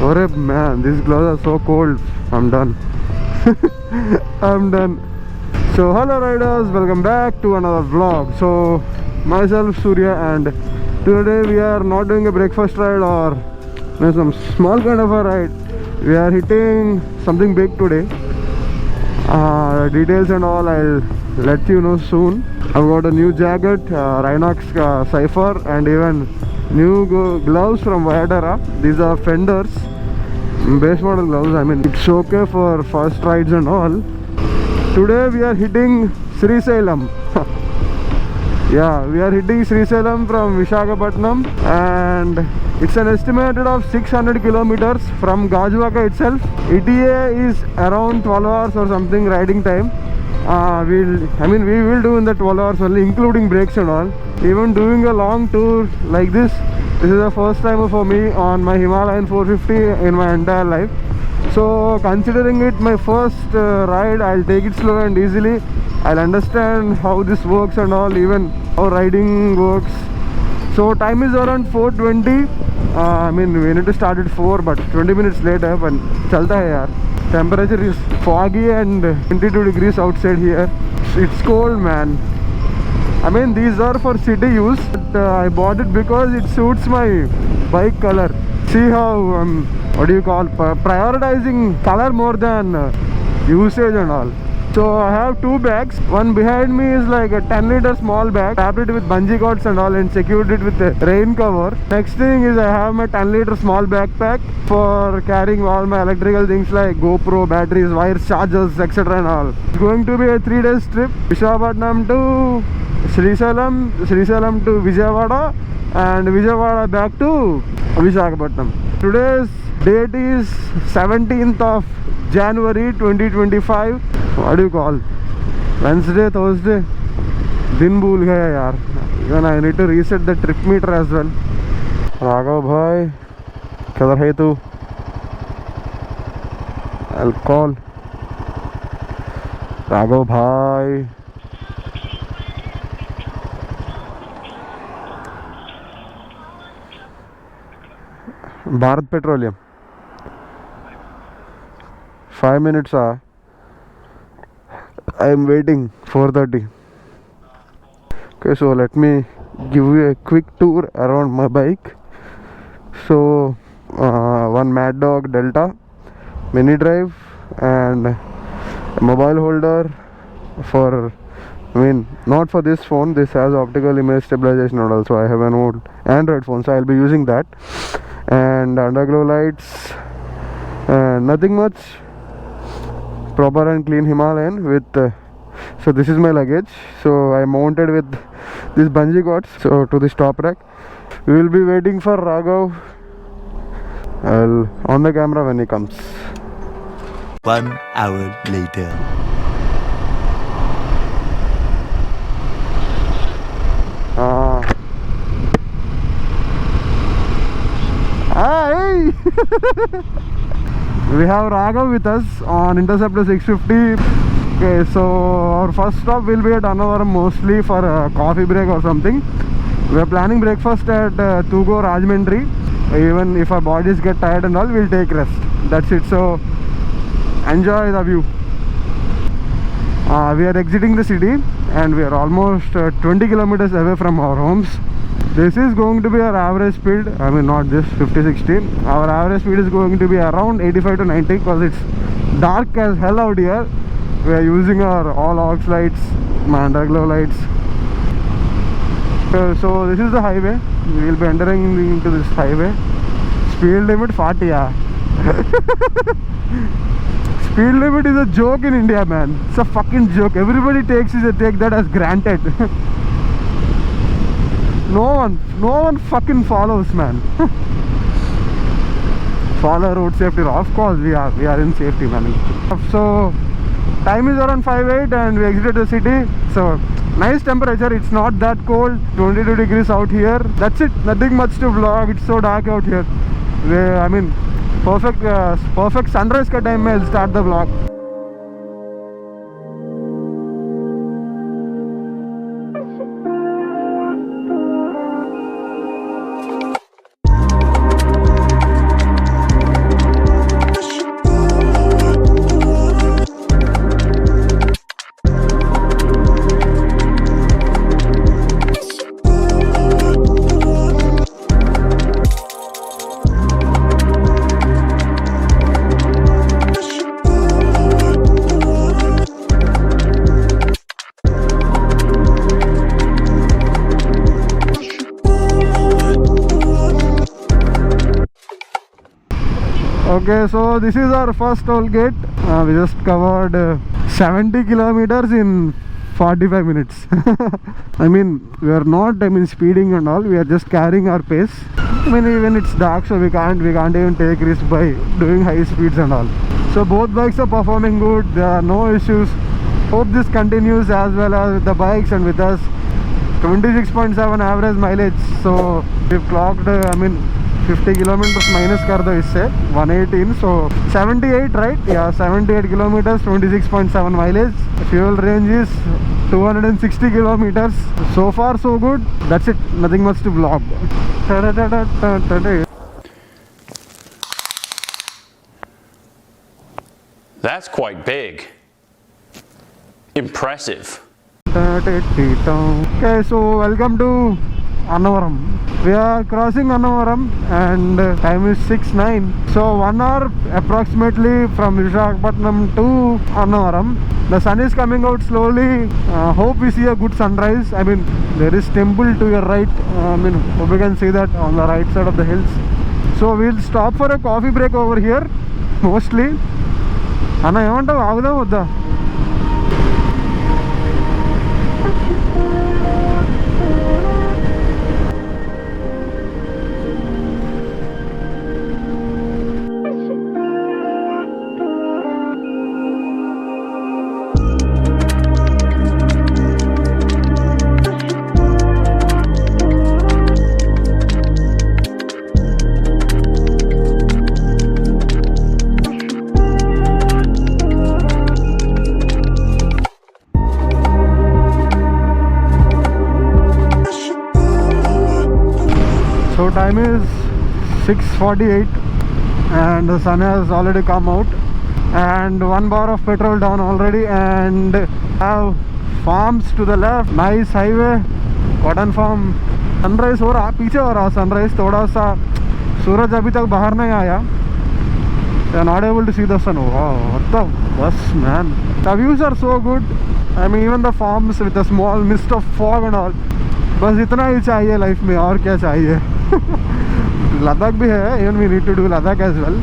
Ore man, these gloves are so cold. I'm done. I'm done. So hello riders, welcome back to another vlog. So myself Surya, and today we are not doing a breakfast ride or some small kind of a ride. We are hitting something big today. Details and all I'll let you know soon. I've got a new jacket, Rhinox Cypher, and even new gloves from Viadera. These are Fenders base model gloves. I mean, it's okay for first rides and all. Today we are hitting Srisailam. Yeah, we are hitting Srisailam from Visakhapatnam, and it's an estimated of 600 kilometers from Gajwaka itself. ETA is around 12 hours or something riding time. We will do in the 12 hours only, including breaks and all. Even doing a long tour like this is the first time for me on my Himalayan 450 in my entire life. So considering it my first ride, I'll take it slow and easily. I'll understand how this works and all, even how riding works. So time is around 4:20. We need to start at 4, but 20 minutes later, but chalta hai yaar. Temperature is foggy and 22 degrees outside here. It's cold, man. I mean, these are for city use, but I bought it because it suits my bike color. See how prioritizing color more than usage and all. So I have two bags. One behind me is like a 10-liter small bag, wrapped it with bungee cords and all, and secured it with a rain cover. Next thing is I have my 10-liter small backpack for carrying all my electrical things like GoPro, batteries, wires, chargers, etc. and all. It's going to be a 3-day trip. Visakhapatnam to Srisailam to Vijayawada, and Vijayawada back to Visakhapatnam. Today's date is 17th of January 2025. What do you call? Wednesday, Thursday. Din bhul gaya yaar. Even I need to reset the trip meter as well. Raghav bhai, किधर है तू? I'll call. Raghav bhai. Bharat Petroleum. 5 minutes. I am waiting. 4:30. Okay, so let me give you a quick tour around my bike. So one Mad Dog Delta mini drive and a mobile holder for, not for this phone. This has optical image stabilization, and also I have an old Android phone, so I'll be using that. And underglow lights, nothing much. Proper and clean Himalayan with so this is my luggage. So I mounted with this bungee cords so to this top rack. We will be waiting for Raghav on the camera when he comes. 1 hour later. Hey! We have Raghav with us on Interceptor 650. Okay, so our first stop will be at Annavaram, mostly for a coffee break or something. We are planning breakfast at Tugo Rajahmundry. Even if our bodies get tired and all, we'll take rest. That's it. So enjoy the view. We are exiting the city and we are almost 20 kilometers away from our homes. This is going to be our average speed. Not this 50-60. Our average speed is going to be around 85 to 90 because it's dark as hell out here. We are using our all aux lights, underglow lights. So this is the highway. We will be entering into this highway. Speed limit 40. Speed limit is a joke in India, man. It's a fucking joke. Everybody take that as granted. No one fucking follows, man. Follow road safety. Of course we are in safety, man. So time is around 5:08 and we exited the city. So nice temperature. It's not that cold. 22 degrees out here. That's it. Nothing much to vlog. It's so dark out here. Perfect sunrise ka time I'll start the vlog. Okay, so this is our first toll gate. We just covered 70 kilometers in 45 minutes. I mean, we are not speeding and all. We are just carrying our pace. I mean, even it's dark, so we can't even take risk by doing high speeds and all. So both bikes are performing good. There are no issues. Hope this continues as well as with the bikes and with us. 26.7 average mileage. So we've clocked 50 kilometers minus kar do isse 118, so 78, right? Yeah, 78 kilometers, 26.7 mileage. Fuel range is 260 kilometers. So far so good. That's it, nothing much to vlog. That's quite big. Impressive. Okay, so welcome to Annavaram. We are crossing Annavaram and time is 6:09. So 1 hour approximately from Visakhapatnam to Annavaram. The sun is coming out slowly. Hope we see a good sunrise. I mean, there is temple to your right. Hope you can see that on the right side of the hills. So we'll stop for a coffee break over here mostly. Anna, ఏమంటావు ఆగుదా వద్దా? So time is 6:48 and the sun has already come out and 1 bar of petrol down already, and have farms to the left. Nice highway, cotton farm. Sunrise हो रहा, पीछे हो रहा sunrise थोड़ा सा. सूरज अभी तक बाहर नहीं आया. We are not able to see the sun. Wow, what the bus, man. The views are so good. I mean, even the farms with a small mist of fog and all. बस इतना ही चाहिए life में, और क्या चाहिए. Ladakh भी है, even we need to do Ladakh as well.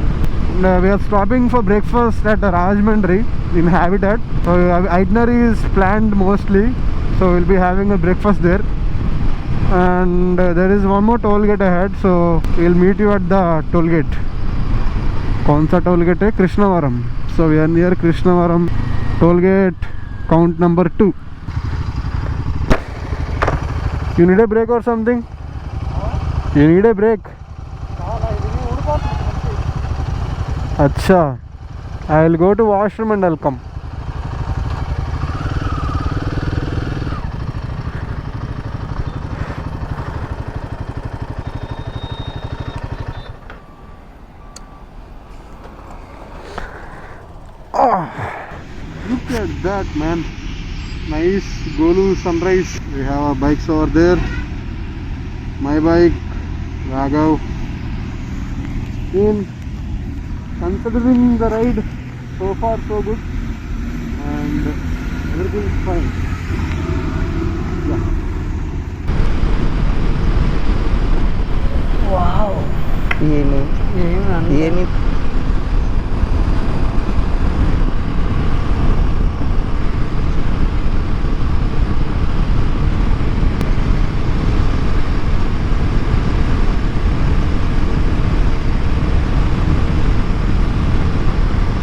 We are stopping for breakfast at Rajahmundry in Habitat. So itinerary is planned mostly, so we'll be having a breakfast there. And there is one more toll gate ahead, so we'll meet you at the toll gate. कौन सा toll gate है? Krishnavaram. So we are near Krishnavaram toll gate, count number 2. You need a break or something? You need a break? Acha, I'll go to washroom and I'll come. Look at that, man. Nice Golu sunrise. We have our bikes over there. My bike, Raghav. Considering the ride, so far so good, and everything is fine. Yeah. Wow. Ini.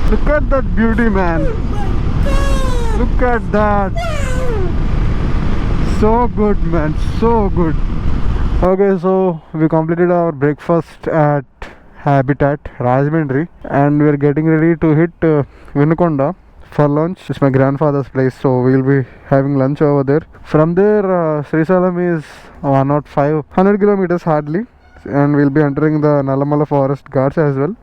Look at that beauty, man. Look at that. So good, man. So good. Okay, so we completed our breakfast at Habitat Rajahmundry, and we are getting ready to hit Vinukonda for lunch. It's my grandfather's place, so we'll be having lunch over there. From there, Srisalam is 100 kilometers hardly, and we'll be entering the Nalamala Forest Guards as well.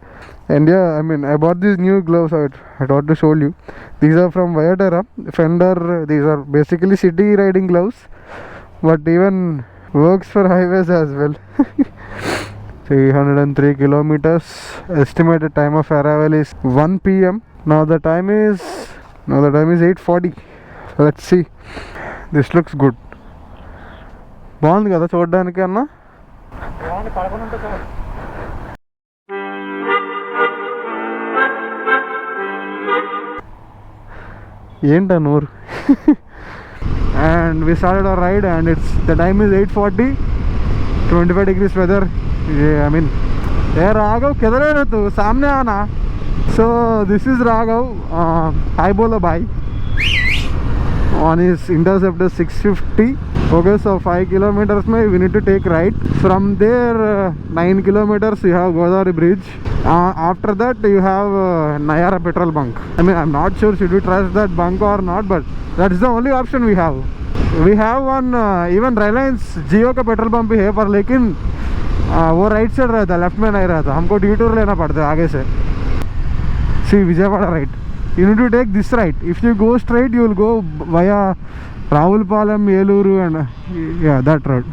And yeah, I mean, I bought these new gloves. I thought to show you. These are from Vayadara Fender. These are basically city riding gloves, but even works for highways as well. 303 kilometers. Estimated time of arrival is 1 p.m. Now the time is 8:40. Let's see. This looks good. బాగుంది కదా చూడడానికి అన్న. ఏంటా నోరు. And we started our ride and the time is 8:40, 25 degrees weather. I mean, hey Raghav, किधर है तू? सामने आना. So this is Raghav. Hi बोलो bye. On his Interceptor 650. Okay, so 5 kilometers mein we need to take right. From there 9 kilometers you have Godavari Bridge. After that you have Nayara petrol bunk. I mean, I'm not sure should we trust that bunk or not, but that's the only option we have. We have one even Reliance Jio का petrol pump भी है, पर लेकिन वो right side रहता है, left में नहीं रहता. हमको डिटूर लेना पड़ता है आगे से. See Vijayawada right. You need to take this right. If you go straight, you will go via Ravulpalam, Yeluru, and yeah, that road.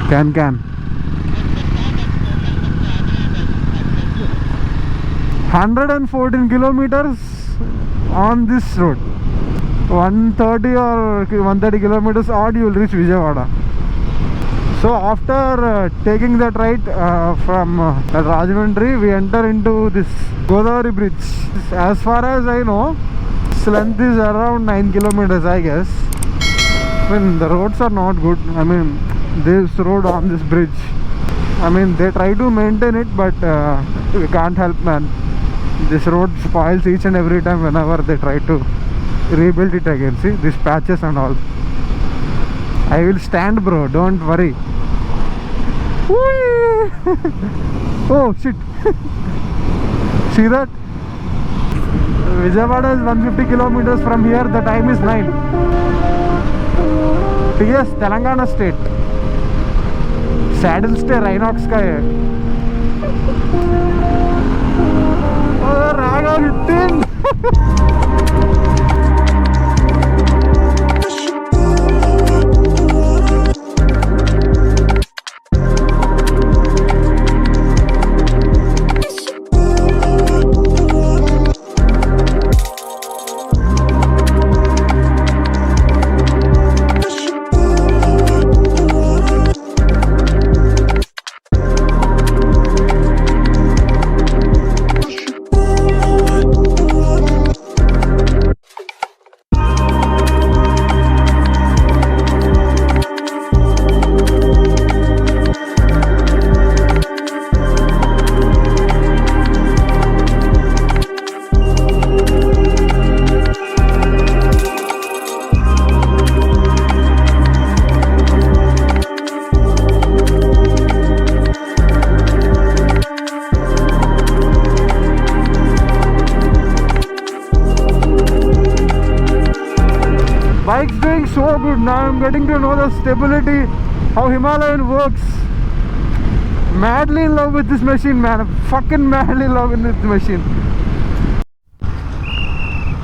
Can. 114 kilometers on this road. 130 or 130 kilometers odd, you will reach Vijayawada. So after taking that right from Rajahmundry, we enter into this Godavari Bridge. As far as I know, its length is around 9 kilometers, I guess. I mean, the roads are not good. I mean, this road on this bridge, I mean, they try to maintain it, but we can't help, man. This road spoils each and every time whenever they try to rebuild it again. See these patches and all. I will stand, bro, don't worry. Oh shit. See that? Vijayawada is 150 kilometers from here. The time is 9. TS Telangana state. Saddle stay Rhinox का है. Oh, Raga hitting. Bike's doing so good now. I'm getting to know the stability, how Himalayan works. Madly in love with this machine, man. I'm fucking madly in love with this machine.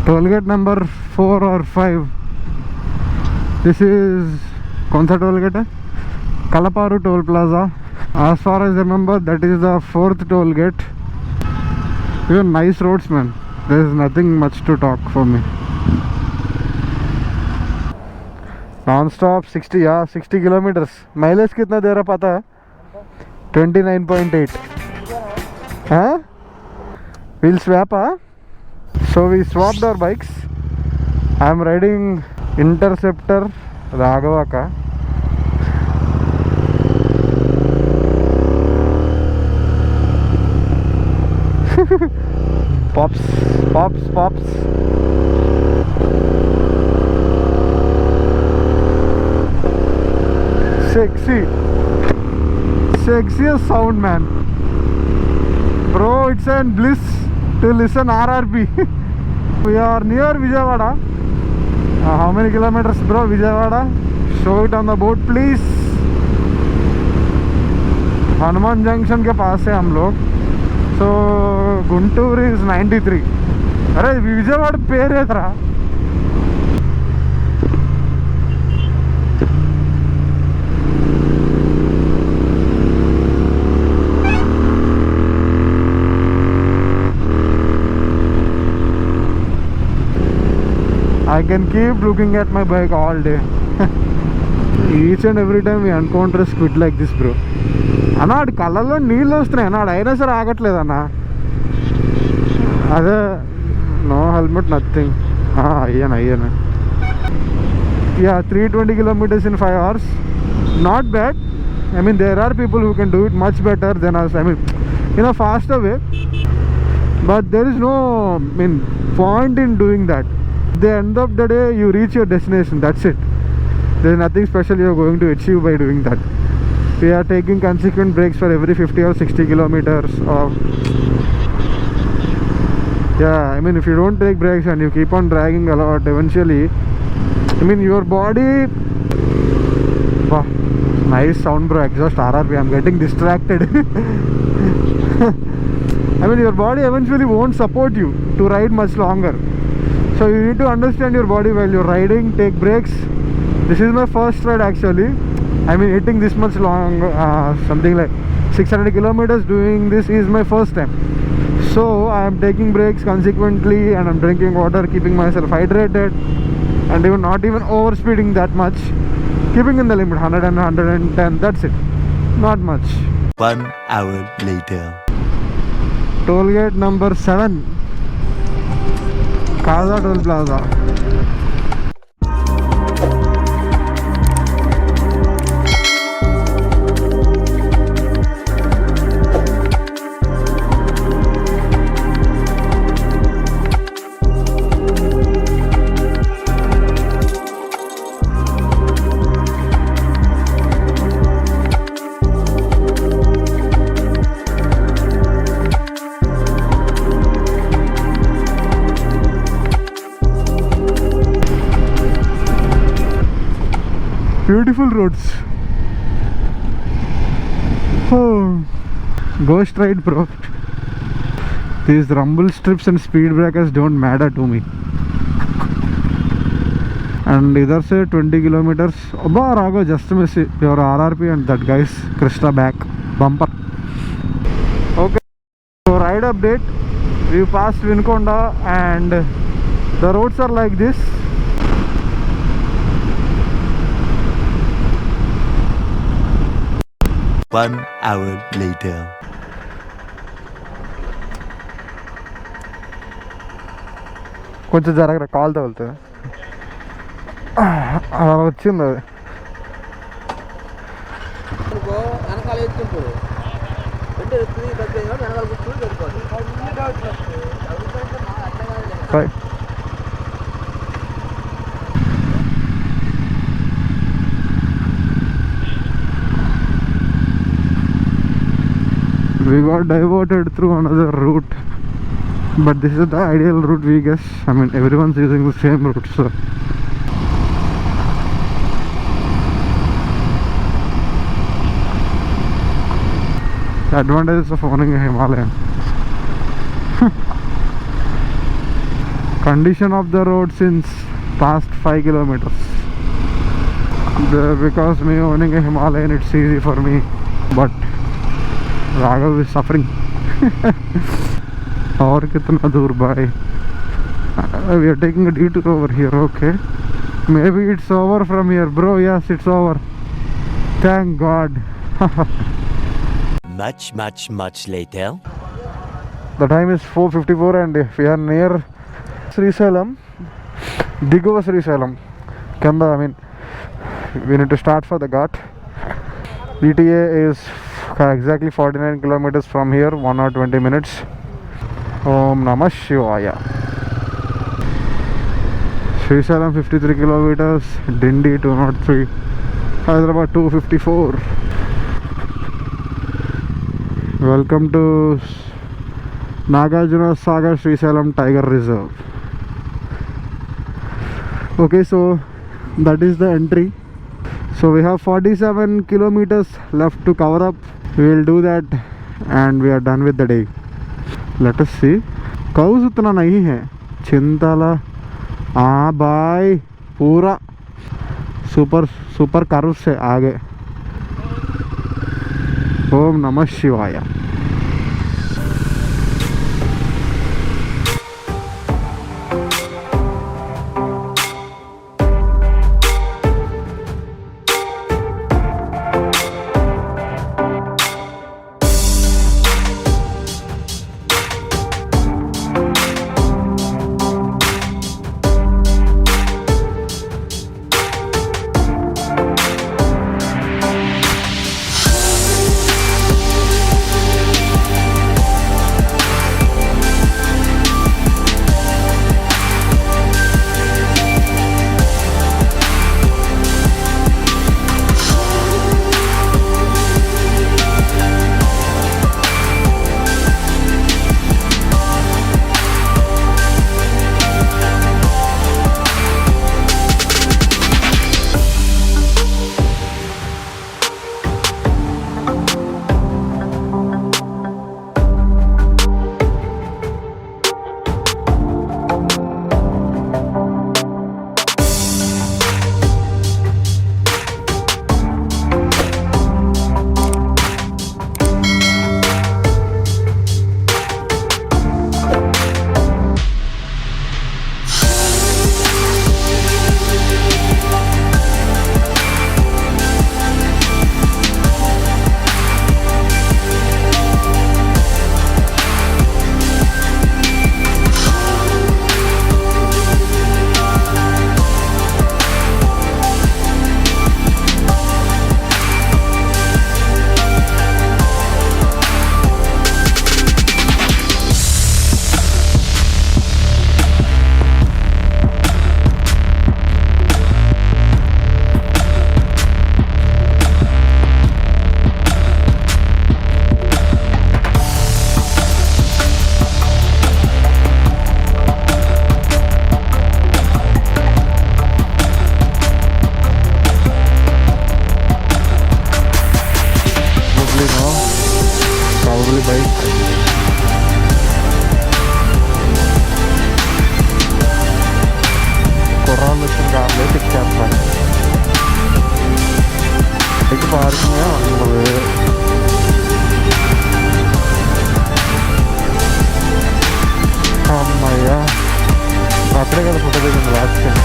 Tollgate number 4 or 5. This is Konsa tollgate? Kalaparu toll plaza. As far as I remember, that is the 4th tollgate. Even nice roads, man. There is nothing much to talk for me. Non-stop 60 kilometers. Mileage कितना दे रहा पता है? 29.8. हाँ? We'll swap, huh? So we swapped our bikes. I'm riding Interceptor Raghava का. Pops. Sexiest sound, man. Bro, it's a bliss to listen RRB. We are near Vijayawada. How many kilometers, bro, Vijayawada? Show it on the board, please. Hanuman Junction के पास है हम लोग. So Guntur is 93. अरे विजयवाड़ा पेर है तेरा. I can keep looking at my bike all day. Each and every time we encounter a squid like this, bro. అన్న ఆడి కళ్ళల్లో నీళ్ళు వస్తున్నాయి అన్న, ఆడు అయినా సరే ఆగట్లేదు అన్న. అదే No helmet, nothing. Ayan. Yeah, 320 kilometers in 5 hours. Not bad. I mean, there are people who can do it much better than us. I mean, faster way. But there is no, point in doing that. At the end of the day, you reach your destination. That's it. There is nothing special you are going to achieve by doing that. We are taking consequent breaks for every 50 or 60 kilometers. Yeah, I mean, if you don't take breaks and you keep on dragging a lot, eventually, your body. Wow, nice sound, bro. Exhaust RRP. I'm getting distracted. Your body eventually won't support you to ride much longer. So you need to understand your body while you're riding. Take breaks. This is my first ride actually. Hitting this much long, something like 600 kilometers. Doing this is my first time. So I am taking breaks consequently, and I'm drinking water, keeping myself hydrated, and even not even overspeeding that much. Keeping in the limit, 100 and 110. That's it. Not much. 1 hour later. Toll gate number 7, Kaza Toll Plaza. Beautiful roads. Oh, go straight, bro. These rumble strips and speed breakers don't matter to me. And either say 20 kilometers. Abba Rago, just miss it. Your RRP and that guy's Krishna back bumper. Okay, so ride update. We passed Vinkonda and the roads are like this. One hour later. కొంచెం జరగర call తగులుతుంది అలా వచ్చింది అది. Right. We got diverted through another route, but this is the ideal route, we guess. Everyone's using the same route, so the advantages of owning a Himalayan. Condition of the road since past 5 kilometers. Because me owning a Himalayan, it's easy for me, but Raghav is suffering. और कितना दूर भाई. We are taking a detour over here. Okay, maybe it's over from here, bro. Yes, it's over. Thank God. Much later. The time is 4:54 and we are near Srisailam. Diguva Srisailam. Kanda, we need to start for the Ghat. ETA is exactly 49 kilometers from here, 1 or 20 minutes. Om Namah Shivaya. Srisailam 53 kilometers, Dindi 203, Hyderabad 254. Welcome to Nagarjuna Sagar Srisailam Tiger Reserve. Okay, so that is the entry. So we have 47 kilometers left to cover up. We will do that and we are done with the day. Let us see. Cows उतना नहीं है. चिंताला. हाँ भाई, पूरा super curve से आगे. ओम नमः शिवाय. బయటికి పార్కింగ్ ఉండదు. అమ్మయ్యా, అక్కడే కదా ఫోటో దిగింది లాస్ట్ టైం.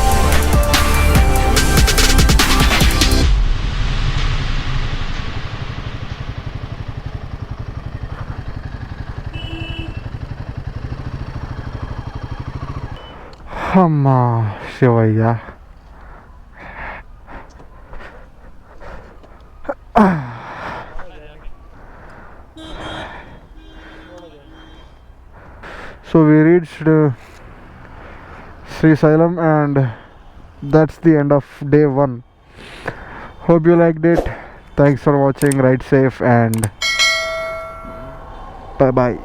అమ్మా Shivayya. So we reached Srisailam and that's the end of day 1. Hope you liked it. Thanks for watching. Ride safe and bye bye.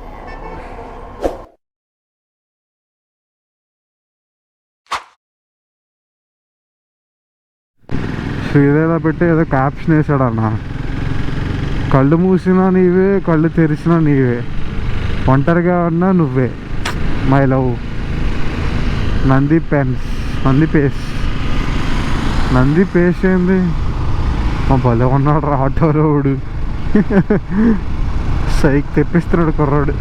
శ్రీదేలా పెట్టి ఏదో క్యాప్షన్ వేసాడన్న. కళ్ళు మూసినా నీవే, కళ్ళు తెరిచినా నీవే, ఒంటరిగా ఉన్నా నువ్వే, మై లవ్. నంది పేస్ ఏంది మా భలే ఉన్నాడు రా ఆటో రోడ్. సైక్ తెప్పిస్తున్నాడు కుర్రాడు.